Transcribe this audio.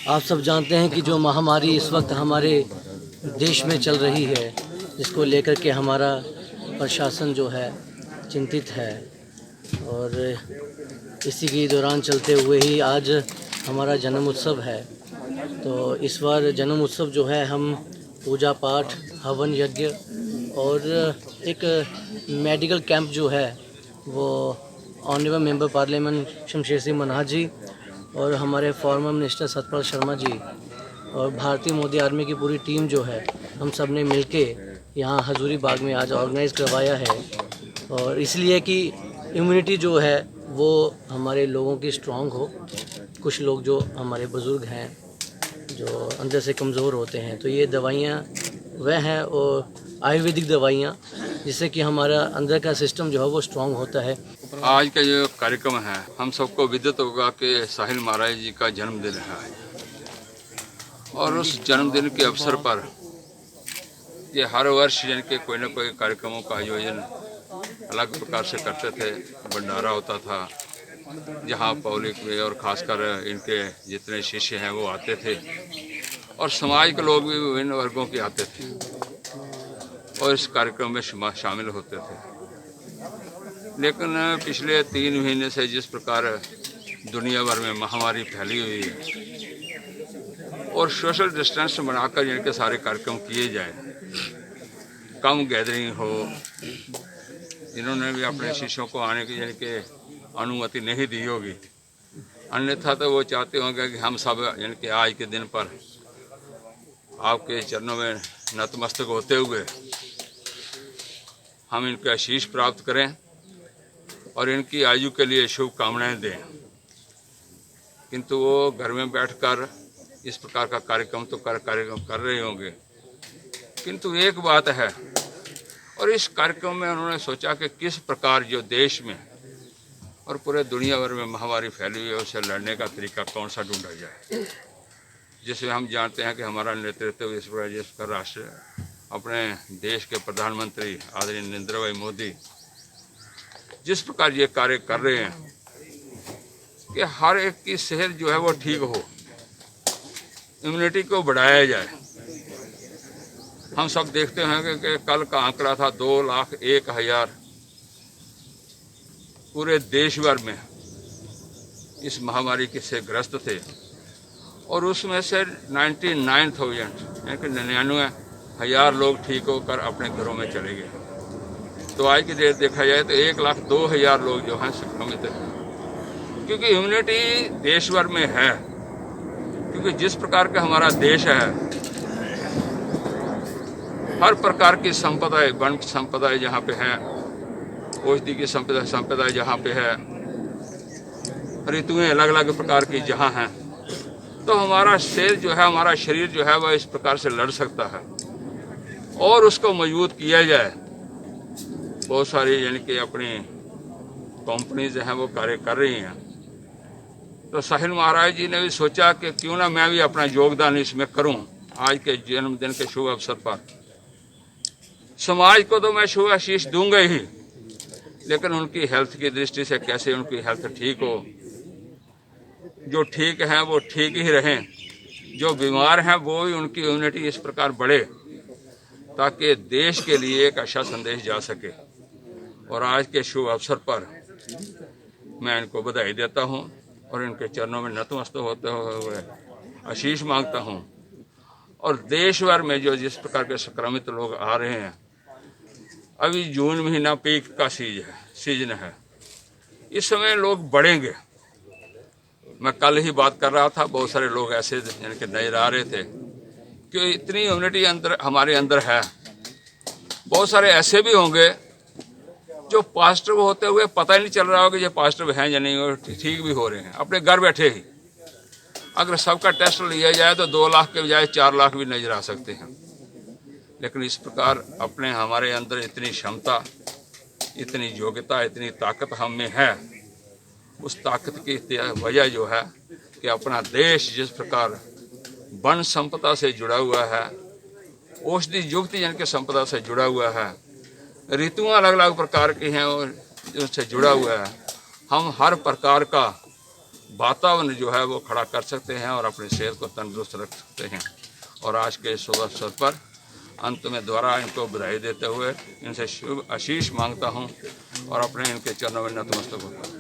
आप सब जानते हैं कि जो महामारी इस वक्त हमारे देश में चल रही है, जिसको लेकर के हमारा प्रशासन जो है चिंतित है, और इसी के दौरान चलते हुए ही आज हमारा जन्म उत्सव है। तो इस बार जन्म उत्सव जो है हम पूजा पाठ, हवन यज्ञ और एक मेडिकल कैंप जो है वो honorable member parliament Shamsher Singh Manha ji और हमारे फॉर्मर मिनिस्टर सतपाल शर्मा जी और भारतीय मोदी आर्मी की पूरी टीम जो है, हम सब ने मिलके यहाँ हजूरी बाग में आज ऑर्गेनाइज़ करवाया है। और इसलिए कि इम्यूनिटी जो है वो हमारे लोगों की स्ट्रॉन्ग हो। कुछ लोग जो हमारे बुज़ुर्ग हैं जो अंदर से कमज़ोर होते हैं, तो ये दवाइयाँ वह हैं और आयुर्वेदिक दवाइयाँ, जिससे कि हमारा अंदर का सिस्टम जो है वो स्ट्रॉन्ग होता है। आज का जो कार्यक्रम है, हम सबको विदित होगा कि साहिल महाराज जी का जन्मदिन है और उस जन्मदिन के अवसर पर ये हर वर्ष इनके कोई न कोई कार्यक्रमों का आयोजन अलग प्रकार से करते थे। भंडारा होता था जहाँ पब्लिक में और खासकर इनके जितने शिष्य हैं वो आते थे और समाज के लोग भी विभिन्न वर्गों के आते थे और इस कार्यक्रम में शामिल होते थे। लेकिन पिछले 3 महीने से जिस प्रकार दुनिया भर में महामारी फैली हुई है और सोशल डिस्टेंस बनाकर इनके सारे कार्यक्रम किए जाए, कम गैदरिंग हो, इन्होंने भी अपने शिष्यों को आने की इनके अनुमति नहीं दी होगी, अन्यथा तो वो चाहते होंगे कि हम सब इनके आज के दिन पर आपके चरणों में नतमस्तक होते हुए हम इनका आशीष प्राप्त करें और इनकी आयु के लिए शुभकामनाएं दें। किंतु वो घर में बैठकर इस प्रकार का कार्यक्रम तो कार्यक्रम कर रहे होंगे, किंतु एक बात है, और इस कार्यक्रम में उन्होंने सोचा कि किस प्रकार जो देश में और पूरे दुनिया भर में महामारी फैली हुई है उससे लड़ने का तरीका कौन सा ढूंढा जाए, जिसमें हम जानते हैं कि हमारा नेतृत्व इस पर राष्ट्र अपने देश के प्रधानमंत्री आदरणीय नरेंद्र भाई मोदी जिस प्रकार ये कार्य कर रहे हैं कि हर एक की सेहत जो है वो ठीक हो, इम्यूनिटी को बढ़ाया जाए। हम सब देखते हैं कि कल का आंकड़ा था 2,01,000 पूरे देश भर में इस महामारी से ग्रस्त थे और उसमें से 99,000 लोग ठीक होकर अपने घरों में चले गए। तो आज की डेट देखा जाए तो 1,02,000 लोग जो हैं संक्रमित हैं, क्योंकि इम्यूनिटी देश भर में है। क्योंकि जिस प्रकार का हमारा देश है, हर प्रकार की संपदाएं, वन की संपदाएं जहाँ पे है, औषधि की संपदाएं जहाँ पे है, ऋतुएं अलग अलग प्रकार की जहाँ हैं, तो हमारा हमारा शरीर जो है वह इस प्रकार से लड़ सकता है और उसको मजबूत किया जाए। बहुत सारी यानी कि अपनी कंपनीज हैं वो कार्य कर रही हैं। तो साहिल महाराज जी ने भी सोचा कि क्यों ना मैं भी अपना योगदान इसमें करूं। आज के जन्मदिन के शुभ अवसर पर समाज को तो मैं शुभ आशीष दूंगा ही, लेकिन उनकी हेल्थ की दृष्टि से कैसे उनकी हेल्थ ठीक हो, जो ठीक हैं वो ठीक ही रहें, जो बीमार हैं वो भी उनकी इम्यूनिटी इस प्रकार बढ़े ताकि देश के लिए एक अच्छा संदेश जा सके। और आज के शुभ अवसर पर मैं इनको बधाई देता हूं और इनके चरणों में नतमस्तक होते हुए आशीष मांगता हूं। और देश भर में जो जिस प्रकार के संक्रमित लोग आ रहे हैं, अभी जून महीना पीक का सीजन है, इस समय लोग बढ़ेंगे। मैं कल ही बात कर रहा था, बहुत सारे लोग ऐसे यानी कि नजर आ रहे थे कि इतनी इम्यूनिटी हमारे अंदर है। बहुत सारे ऐसे भी होंगे जो पॉजिटिव होते हुए पता ही नहीं चल रहा होगा कि ये पॉजिटिव हैं या नहीं, और ठीक भी हो रहे हैं अपने घर बैठे ही। अगर सबका टेस्ट लिया जाए तो 2 लाख के बजाय 4 लाख भी नजर आ सकते हैं। लेकिन इस प्रकार अपने हमारे अंदर इतनी क्षमता, इतनी योग्यता, इतनी ताकत हम में है। उस ताकत की वजह जो है कि अपना देश जिस प्रकार वन संपदा से जुड़ा हुआ है, औषधि युक्त जिनके संपदा से जुड़ा हुआ है, ऋतुएं अलग अलग प्रकार की हैं और उससे जुड़ा हुआ है। हम हर प्रकार का वातावरण जो है वो खड़ा कर सकते हैं और अपनी सेहत को तंदुरुस्त रख सकते हैं। और आज के शुभ अवसर पर अंत में दोबारा इनको बधाई देते हुए इनसे शुभ आशीष मांगता हूं और अपने इनके चरणों में नतमस्तक होता हूं।